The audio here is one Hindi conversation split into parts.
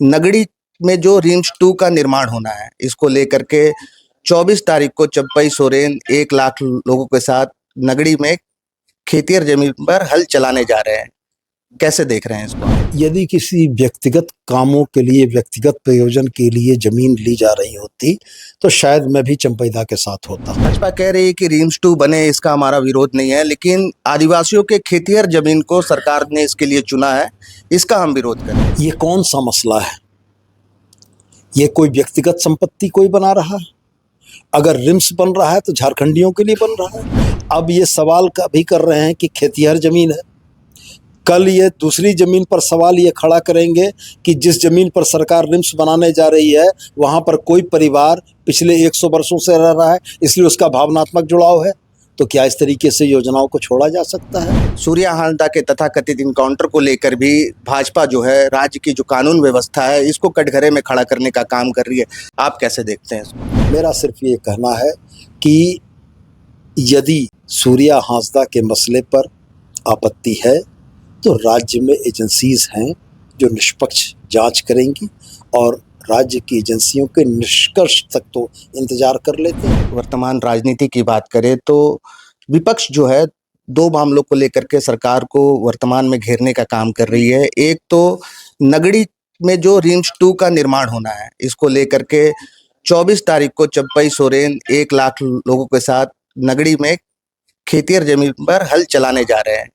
नगड़ी में जो रिम्स 2 का निर्माण होना है, इसको लेकर के 24 तारीख को चंपई सोरेन 1 लाख लोगों के साथ नगड़ी में खेतिहर जमीन पर हल चलाने जा रहे हैं। कैसे देख रहे हैं इसको? यदि किसी व्यक्तिगत कामों के लिए, व्यक्तिगत प्रयोजन के लिए जमीन ली जा रही होती, तो शायद मैं भी चंपैदा के साथ होता। भाजपा कह रही है कि रिम्स 2 बने, इसका हमारा विरोध नहीं है, लेकिन आदिवासियों के खेतिहर जमीन को सरकार ने इसके लिए चुना है, इसका हम विरोध करें। ये कौन सा मसला है? ये कोई व्यक्तिगत संपत्ति कोई बना रहा है? अगर रिम्स बन रहा है तो झारखंडियों के लिए बन रहा है। अब ये सवाल कभी कर रहे हैं कि खेतिहर जमीन है, कल ये दूसरी जमीन पर सवाल ये खड़ा करेंगे कि जिस जमीन पर सरकार रिम्स बनाने जा रही है वहाँ पर कोई परिवार पिछले 100 वर्षों से रह रहा है, इसलिए उसका भावनात्मक जुड़ाव है। तो क्या इस तरीके से योजनाओं को छोड़ा जा सकता है? सूर्या हांसदा के तथाकथित इनकाउंटर को लेकर भी भाजपा जो है राज्य की जो कानून व्यवस्था है इसको कटघरे में खड़ा करने का काम कर रही है। आप कैसे देखते हैं इसको? मेरा सिर्फ ये कहना है कि यदि सूर्या हांसदा के मसले पर आपत्ति है तो राज्य में एजेंसीज हैं जो निष्पक्ष जांच करेंगी और राज्य की एजेंसियों के निष्कर्ष तक तो इंतजार कर लेते हैं। वर्तमान राजनीति की बात करें तो विपक्ष जो है 2 मामलों को लेकर के सरकार को वर्तमान में घेरने का काम कर रही है। एक तो नगड़ी में जो रिम्स 2 का निर्माण होना है, इसको लेकर के 24 तारीख को चंपई सोरेन 1 लाख लोगों के साथ नगड़ी में खेतिहर जमीन पर हल चलाने जा रहे हैं।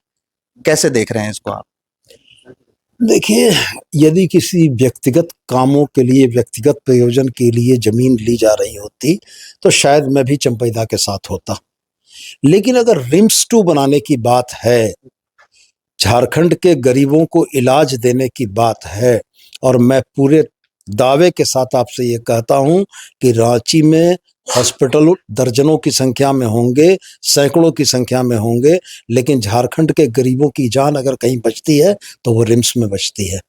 कैसे देख रहे हैं इसको आप? देखिए, यदि किसी व्यक्तिगत कामों के लिए, व्यक्तिगत प्रयोजन के लिए जमीन ली जा रही होती तो शायद मैं भी चंपैदा के साथ होता। लेकिन अगर रिम्स 2 बनाने की बात है, झारखंड के गरीबों को इलाज देने की बात है, और मैं पूरे दावे के साथ आपसे ये कहता हूं कि रांची में हॉस्पिटल दर्जनों की संख्या में होंगे, सैकड़ों की संख्या में होंगे, लेकिन झारखंड के गरीबों की जान अगर कहीं बचती है तो वो रिम्स में बचती है।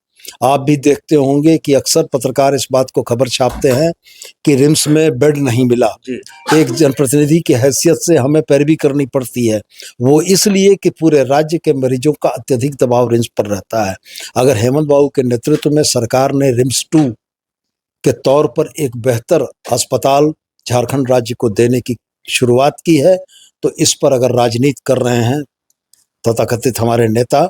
आप भी देखते होंगे कि अक्सर पत्रकार इस बात को खबर छापते हैं कि रिम्स में बेड नहीं मिला। एक जनप्रतिनिधि की हैसियत से हमें पैरवी करनी पड़ती है, वो इसलिए कि पूरे राज्य के मरीजों का अत्यधिक दबाव रिम्स पर रहता है। अगर हेमंत बाबू के नेतृत्व में सरकार ने रिम्स 2 के तौर पर एक बेहतर अस्पताल झारखंड राज्य को देने की शुरुआत की है, तो इस पर अगर राजनीति कर रहे हैं तथाकथित हमारे नेता,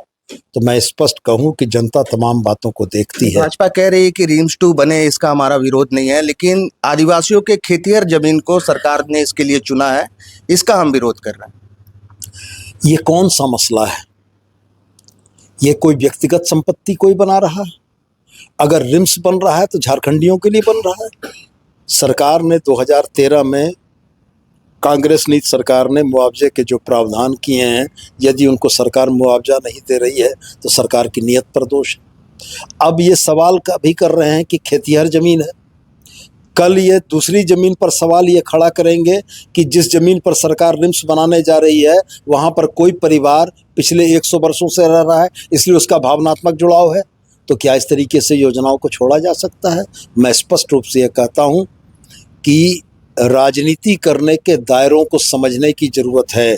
तो मैं स्पष्ट कहूं कि जनता तमाम बातों को देखती है। भाजपा कह रही है कि रिम्स 2 बने, इसका हमारा विरोध नहीं है, लेकिन आदिवासियों के खेतिहर जमीन को सरकार ने इसके लिए चुना है, इसका हम विरोध कर रहे हैं। ये कौन सा मसला है? ये कोई व्यक्तिगत संपत्ति कोई बना रहा है? अगर रिम्स बन रहा है तो झारखंडियों के लिए बन रहा है। सरकार ने 2013 में, कांग्रेस नीति सरकार ने मुआवजे के जो प्रावधान किए हैं, यदि उनको सरकार मुआवजा नहीं दे रही है तो सरकार की नीयत पर दोष है। अब ये सवाल कभी कर रहे हैं कि खेतिहर जमीन है, कल ये दूसरी जमीन पर सवाल ये खड़ा करेंगे कि जिस जमीन पर सरकार रिम्स बनाने जा रही है वहाँ पर कोई परिवार पिछले 100 वर्षों से रह रहा है, इसलिए उसका भावनात्मक जुड़ाव है। तो क्या इस तरीके से योजनाओं को छोड़ा जा सकता है? मैं स्पष्ट रूप से ये कहता हूँ कि राजनीति करने के दायरों को समझने की ज़रूरत है।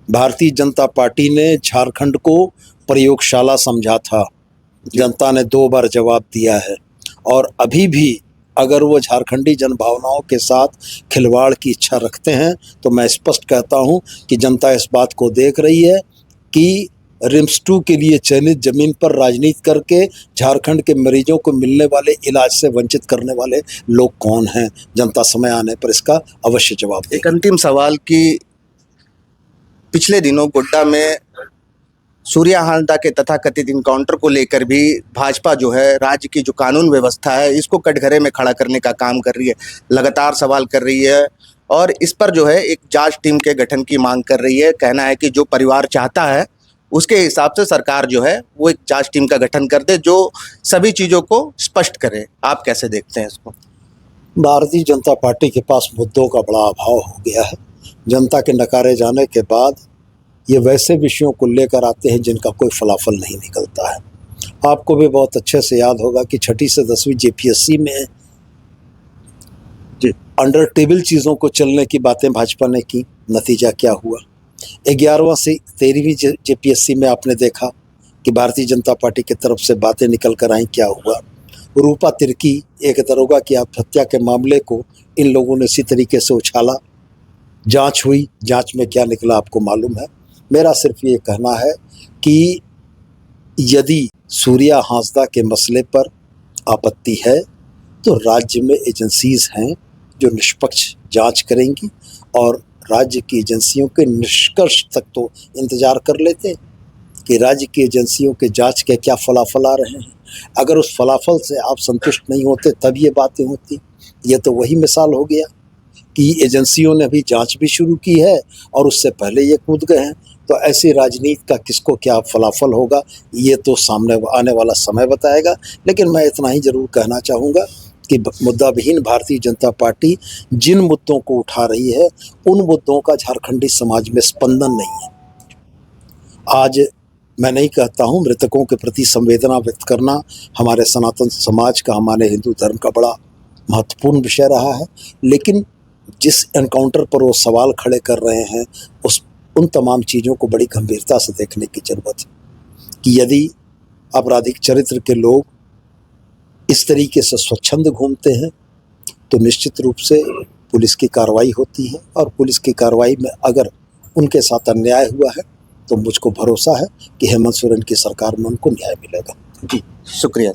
भारतीय जनता पार्टी ने झारखंड को प्रयोगशाला समझा था, जनता ने 2 बार जवाब दिया है, और अभी भी अगर वो झारखंडी जनभावनाओं के साथ खिलवाड़ की इच्छा रखते हैं तो मैं स्पष्ट कहता हूं कि जनता इस बात को देख रही है कि रिम्स 2 के लिए चयनित जमीन पर राजनीति करके झारखंड के मरीजों को मिलने वाले इलाज से वंचित करने वाले लोग कौन हैं। जनता समय आने पर इसका अवश्य जवाब देगी। एक अंतिम सवाल कि पिछले दिनों गोड्डा में सूर्या हांसदा के तथाकथित इनकाउंटर को लेकर भी भाजपा जो है राज्य की जो कानून व्यवस्था है इसको कटघरे में खड़ा करने का काम कर रही है, लगातार सवाल कर रही है, और इस पर जो है एक जांच टीम के गठन की मांग कर रही है। कहना है कि जो परिवार चाहता है उसके हिसाब से सरकार जो है वो एक जांच टीम का गठन कर दे जो सभी चीज़ों को स्पष्ट करे। आप कैसे देखते हैं इसको? भारतीय जनता पार्टी के पास मुद्दों का बड़ा अभाव हो गया है। जनता के नकारे जाने के बाद ये वैसे विषयों को लेकर आते हैं जिनका कोई फलाफल नहीं निकलता है। आपको भी बहुत अच्छे से याद होगा कि 6ठी से 10वीं जेपीएससी में अंडर टेबल चीज़ों को चलने की बातें भाजपा ने की, नतीजा क्या हुआ? 11वां से 13वीं जेपीएससी में आपने देखा कि भारतीय जनता पार्टी की तरफ से बातें निकल कर आई, क्या हुआ? रूपा तिर्की एक दरोगा की आत्महत्या के मामले को इन लोगों ने इसी तरीके से उछाला। जांच हुई, जांच में क्या निकला आपको मालूम है। मेरा सिर्फ ये कहना है कि यदि सूर्या हांसदा के मसले पर आपत्ति है तो राज्य में एजेंसीज हैं जो निष्पक्ष जांच करेंगी और राज्य की एजेंसियों के निष्कर्ष तक तो इंतजार कर लेते हैं कि राज्य की एजेंसियों के जांच के क्या फलाफल आ रहे हैं। अगर उस फलाफल से आप संतुष्ट नहीं होते तब ये बातें होती। ये तो वही मिसाल हो गया कि एजेंसियों ने भी जांच भी शुरू की है और उससे पहले ये कूद गए हैं। तो ऐसी राजनीति का किसको क्या फलाफल होगा ये तो सामने आने वाला समय बताएगा। लेकिन मैं इतना ही जरूर कहना चाहूँगा कि मुद्दा विहीन भारतीय जनता पार्टी जिन मुद्दों को उठा रही है उन मुद्दों का झारखंडी समाज में स्पंदन नहीं है। आज मैं नहीं कहता हूँ, मृतकों के प्रति संवेदना व्यक्त करना हमारे सनातन समाज का, हमारे हिंदू धर्म का बड़ा महत्वपूर्ण विषय रहा है, लेकिन जिस एनकाउंटर पर वो सवाल खड़े कर रहे हैं उन तमाम चीज़ों को बड़ी गंभीरता से देखने की ज़रूरत है कि यदि आपराधिक चरित्र के लोग इस तरीके से स्वच्छंद घूमते हैं तो निश्चित रूप से पुलिस की कार्रवाई होती है और पुलिस की कार्रवाई में अगर उनके साथ अन्याय हुआ है तो मुझको भरोसा है कि हेमंत सोरेन की सरकार में उनको न्याय मिलेगा। जी शुक्रिया।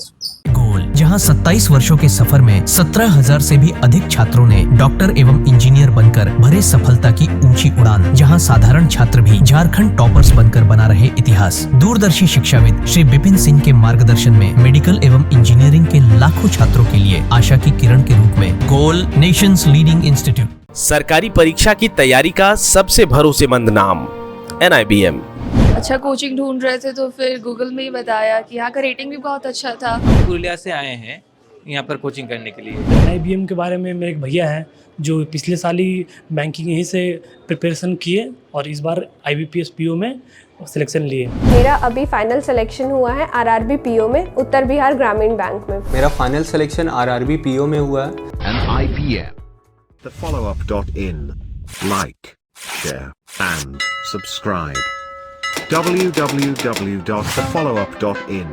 गोल, जहां 27 वर्षों के सफर में 17,000 से भी अधिक छात्रों ने डॉक्टर एवं इंजीनियर बनकर भरे सफलता की ऊंची उड़ान, जहां साधारण छात्र भी झारखंड टॉपर्स बनकर बना रहे इतिहास। दूरदर्शी शिक्षाविद श्री विपिन सिंह के मार्गदर्शन में मेडिकल एवं इंजीनियरिंग के लाखों छात्रों के लिए आशा की किरण के रूप में गोल नेशंस लीडिंग इंस्टीट्यूट। सरकारी परीक्षा की तैयारी का सबसे भरोसेमंद नाम NIBM। अच्छा कोचिंग ढूंढ रहे थे तो फिर गूगल में ही बताया कि यहाँ का रेटिंग भी बहुत अच्छा था। पुरुलिया से आए हैं यहाँ पर कोचिंग करने के लिए। IBM के बारे में मेरे एक भैया हैं जो पिछले साल ही बैंकिंग यहीं से प्रिपरेशन किए और इस बार IBPS PO में सिलेक्शन लिए। मेरा अभी फाइनल सिलेक्शन हुआ है RRB PO में, उत्तर बिहार ग्रामीण बैंक में। मेरा फाइनल सिलेक्शन RRB PO में हुआ है। NIBM, thefollowup.in, like, share and subscribe. www.thefollowup.in